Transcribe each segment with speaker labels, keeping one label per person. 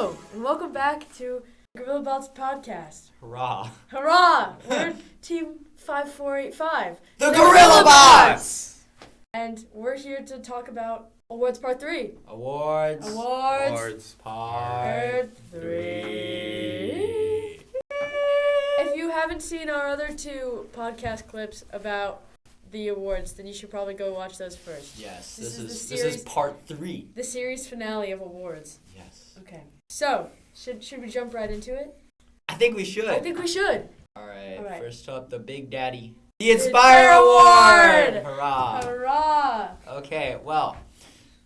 Speaker 1: Hello, and welcome back to GorillaBots Podcast.
Speaker 2: Hurrah!
Speaker 1: Hurrah! We're Team 5485.
Speaker 2: The GorillaBots!
Speaker 1: And we're here to talk about Awards Part 3.
Speaker 2: Awards Part 3.
Speaker 1: If you haven't seen our other two podcast clips about the awards, then you should probably go watch those first.
Speaker 2: Yes, this is Part 3.
Speaker 1: The series finale of awards.
Speaker 2: Yes.
Speaker 1: Okay. So, should we jump right into it?
Speaker 2: I think we should.
Speaker 1: All
Speaker 2: right.
Speaker 1: right.
Speaker 2: First up, the Big Daddy. The Inspire Award! Hurrah!
Speaker 1: Hurrah!
Speaker 2: Okay, well,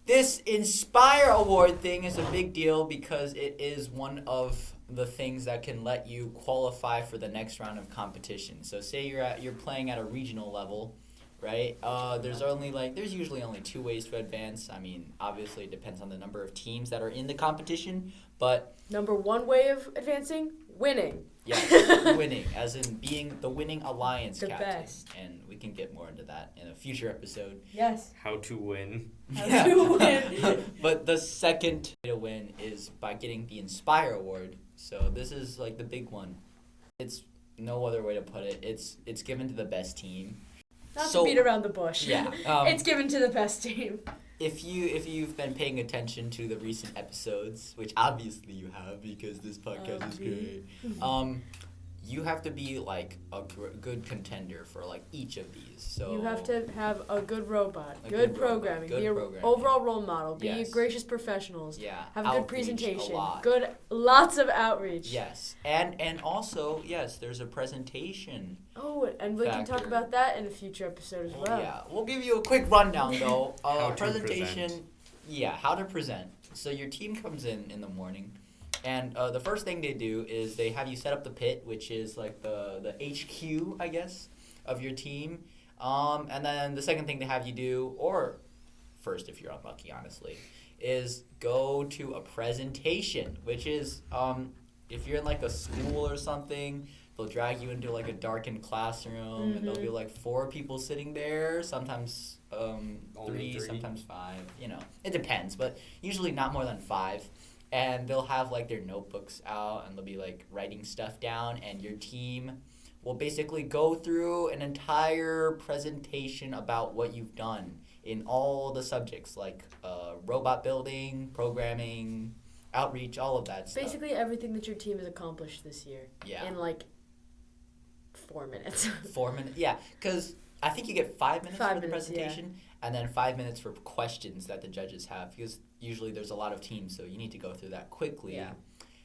Speaker 2: this Inspire Award thing is a big deal because it is one of the things that can let you qualify for the next round of competition. So say you're playing at a regional level, right? There's usually only two ways to advance. I mean, obviously it depends on the number of teams that are in the competition, but
Speaker 1: number one way of advancing, winning.
Speaker 2: Yes, winning, as in being the winning alliance
Speaker 1: the
Speaker 2: captain.
Speaker 1: Best.
Speaker 2: And we can get more into that in a future episode.
Speaker 1: Yes.
Speaker 3: How to win.
Speaker 1: How to win.
Speaker 2: But the second way to win is by getting the Inspire Award. So this is like the big one. It's no other way to put it. It's given to the best team.
Speaker 1: Not to beat around the bush.
Speaker 2: Yeah.
Speaker 1: It's given to the best team.
Speaker 2: If you've been paying attention to the recent episodes, which obviously you have because this podcast is great, you have to be like a good contender for like each of these. So
Speaker 1: you have to have a good robot, good programming, be an overall role model, be gracious professionals, have a good presentation, lots of outreach.
Speaker 2: Yes, and also there's a presentation.
Speaker 1: Oh, and we can talk about that in a future episode as well.
Speaker 2: Yeah, we'll give you a quick rundown though.
Speaker 3: Presentation.
Speaker 2: How to present. So your team comes in the morning. And the first thing they do is they have you set up the pit, which is like the HQ, I guess, of your team. And then the second thing they have you do, or first if you're unlucky, honestly, is go to a presentation, which is if you're in like a school or something, they'll drag you into like a darkened classroom, and there'll be like 4 people sitting there, sometimes 3, sometimes 5. You know, it depends, but usually not more than 5. And they'll have like their notebooks out and they'll be like writing stuff down, and your team will basically go through an entire presentation about what you've done in all the subjects like robot building, programming, outreach, all of that stuff.
Speaker 1: Basically everything that your team has accomplished this year.
Speaker 2: Yeah.
Speaker 1: In like 4 minutes.
Speaker 2: 4 minutes, yeah, because I think you get 5 minutes for the presentation, and then 5 minutes for questions that the judges have, because usually there's a lot of teams, so you need to go through that quickly.
Speaker 1: Yeah.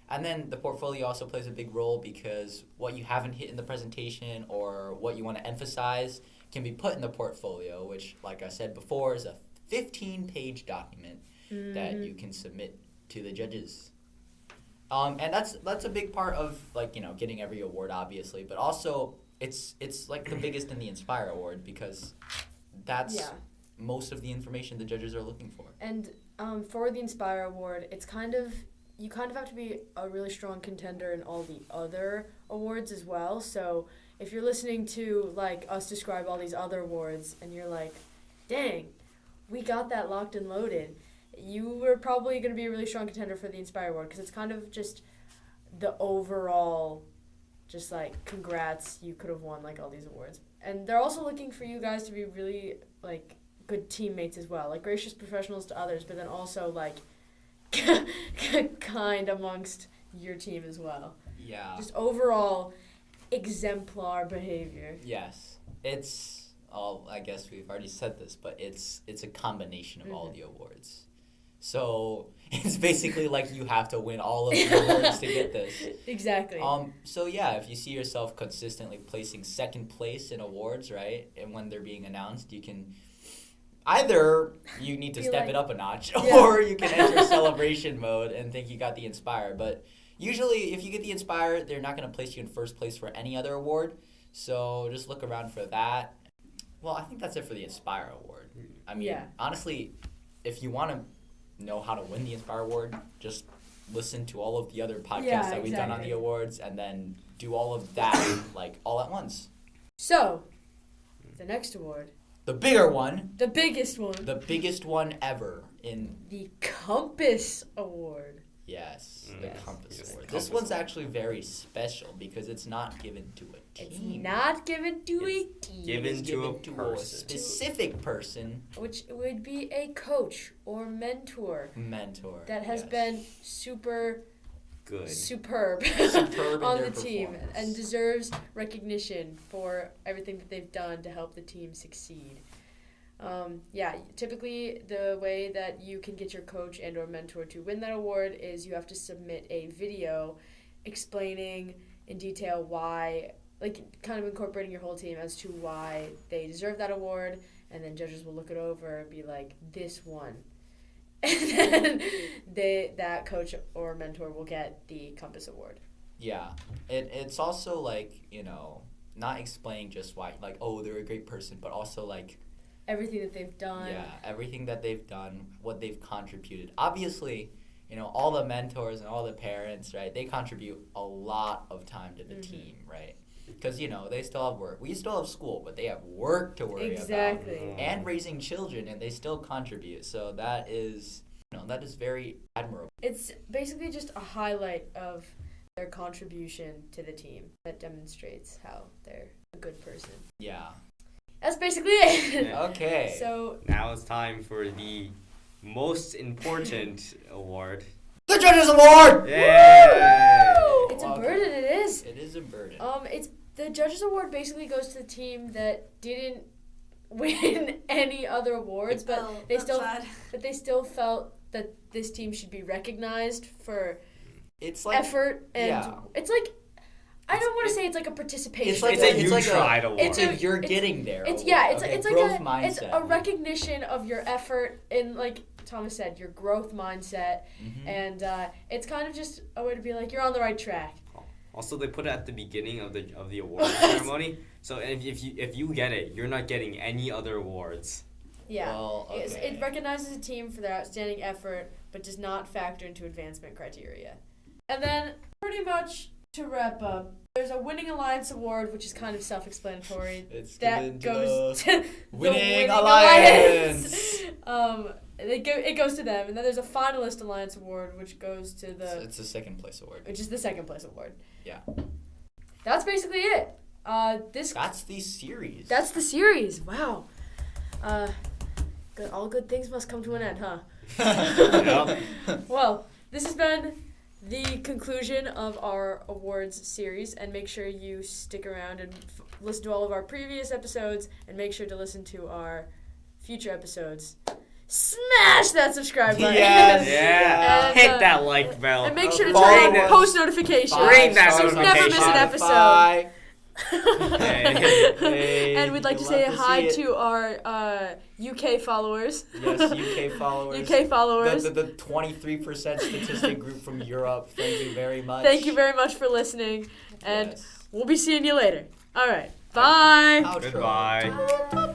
Speaker 2: And then the portfolio also plays a big role because what you haven't hit in the presentation or what you want to emphasize can be put in the portfolio, which, like I said before, is a 15-page document that you can submit to the judges. And that's a big part of getting every award, obviously, but also it's like the biggest in the Inspire Award because that's most of the information the judges are looking for.
Speaker 1: And for the Inspire Award, you kind of have to be a really strong contender in all the other awards as well. So if you're listening to like us describe all these other awards and you're like, dang, we got that locked and loaded, you were probably going to be a really strong contender for the Inspire Award because it's kind of just the overall, just like, congrats, you could have won like all these awards. And they're also looking for you guys to be really like good teammates as well, like gracious professionals to others, but then also like kind amongst your team as well.
Speaker 2: Yeah.
Speaker 1: Just overall exemplar behavior.
Speaker 2: Yes. It's I guess we've already said this, but it's a combination of all the awards. So it's basically like you have to win all of the awards to get this.
Speaker 1: Exactly.
Speaker 2: So yeah, if you see yourself consistently placing second place in awards, right, and when they're being announced, you can either you need to step it up a notch, or you can enter celebration mode and think you got the Inspire. But usually, if you get the Inspire, they're not going to place you in first place for any other award. So just look around for that. Well, I think that's it for the Inspire Award. I mean, honestly, if you want to know how to win the Inspire Award, just listen to all of the other podcasts that we've done on the awards and then do all of that like all at once.
Speaker 1: So, the next award.
Speaker 2: The bigger one.
Speaker 1: The biggest one.
Speaker 2: The biggest one ever in
Speaker 1: the Compass Award.
Speaker 2: Yes,
Speaker 3: Mm.
Speaker 2: the
Speaker 1: Yes.
Speaker 2: Compass
Speaker 3: Yes, the
Speaker 2: Award.
Speaker 3: Compass
Speaker 2: This one's
Speaker 3: Award.
Speaker 2: actually very special because it's not given to a
Speaker 1: It's
Speaker 2: team.
Speaker 1: not given to a team.
Speaker 3: given
Speaker 2: It's
Speaker 3: to a
Speaker 2: given
Speaker 3: person.
Speaker 2: specific person,
Speaker 1: Which would be a coach or mentor
Speaker 2: mentor.
Speaker 1: that has
Speaker 2: yes.
Speaker 1: been super
Speaker 3: Good.
Speaker 1: superb,
Speaker 2: Superb in
Speaker 1: on
Speaker 2: their
Speaker 1: the team
Speaker 2: performance.
Speaker 1: and deserves recognition for everything that they've done to help the team succeed. Typically the way that you can get your coach and or mentor to win that award is you have to submit a video explaining in detail why, like kind of incorporating your whole team as to why they deserve that award, and then judges will look it over and be like, this one. And then that coach or mentor will get the Compass Award.
Speaker 2: Yeah, it's also like, not explaining just why, like, oh, they're a great person, but also like,
Speaker 1: Everything that they've done.
Speaker 2: yeah, everything that they've done, what they've contributed. Obviously, all the mentors and all the parents, right, they contribute a lot of time to the team, right? Because, they still have work. We still have school, but they have work to worry
Speaker 1: Exactly.
Speaker 2: about. And raising children, and they still contribute. So that is very admirable.
Speaker 1: It's basically just a highlight of their contribution to the team that demonstrates how they're a good person.
Speaker 2: Yeah.
Speaker 1: That's basically it.
Speaker 3: Yeah.
Speaker 2: Okay.
Speaker 1: So,
Speaker 3: Now it's time for the most important award.
Speaker 2: the Judges Award!
Speaker 3: Yay!
Speaker 1: it's a burden, it is.
Speaker 2: It is a burden.
Speaker 1: It's the Judges Award basically goes to the team that didn't win any other awards, but they still felt that this team should be recognized for
Speaker 2: It's like
Speaker 1: effort, and
Speaker 2: yeah.
Speaker 1: it's like, I don't want to say it's like a participation.
Speaker 2: It's like
Speaker 3: It's a you tried award.
Speaker 2: It's a you're getting there.
Speaker 1: It's
Speaker 2: award.
Speaker 1: it's
Speaker 2: Okay,
Speaker 1: it's like
Speaker 2: growth
Speaker 1: a
Speaker 2: mindset.
Speaker 1: it's a recognition of your effort in, like Thomas said, your growth mindset, and it's kind of just a way to be like, you're on the right track.
Speaker 3: Also, they put it at the beginning of the award ceremony. So if you get it, you're not getting any other awards.
Speaker 1: Yeah,
Speaker 2: Well, okay.
Speaker 1: it recognizes a team for their outstanding effort, but does not factor into advancement criteria. And then, pretty much to wrap up, there's a Winning Alliance Award, which is kind of self-explanatory.
Speaker 2: It's
Speaker 1: That
Speaker 2: given to
Speaker 1: goes
Speaker 2: the
Speaker 1: to the
Speaker 2: Winning Alliance.
Speaker 1: It goes to them, and then there's a Finalist Alliance Award, which goes to
Speaker 2: It's the second place award.
Speaker 1: which is the second place award.
Speaker 2: Yeah.
Speaker 1: That's basically it.
Speaker 2: That's the series.
Speaker 1: That's the series. Wow. All good things must come to an end, huh?
Speaker 3: Yep.
Speaker 1: Well, this has been the conclusion of our awards series, and make sure you stick around and listen to all of our previous episodes, and make sure to listen to our future episodes. Smash that subscribe button.
Speaker 2: Yes.
Speaker 3: Yeah.
Speaker 1: And,
Speaker 3: Hit that like bell.
Speaker 1: And make sure to
Speaker 2: Follow
Speaker 1: turn on
Speaker 2: us.
Speaker 1: post notifications
Speaker 3: Ring that
Speaker 1: so you never miss an
Speaker 3: notification.
Speaker 1: episode.
Speaker 2: Hey,
Speaker 1: And we'd like to
Speaker 2: we'd
Speaker 1: say
Speaker 2: love to
Speaker 1: hi
Speaker 2: see it.
Speaker 1: to our UK followers.
Speaker 2: Yes, UK followers.
Speaker 1: UK followers.
Speaker 2: The 23% statistic group from Europe. Thank you very much.
Speaker 1: Thank you very much for listening, and
Speaker 2: Yes.
Speaker 1: we'll be seeing you later. All right, bye.
Speaker 2: Outro.
Speaker 3: Goodbye.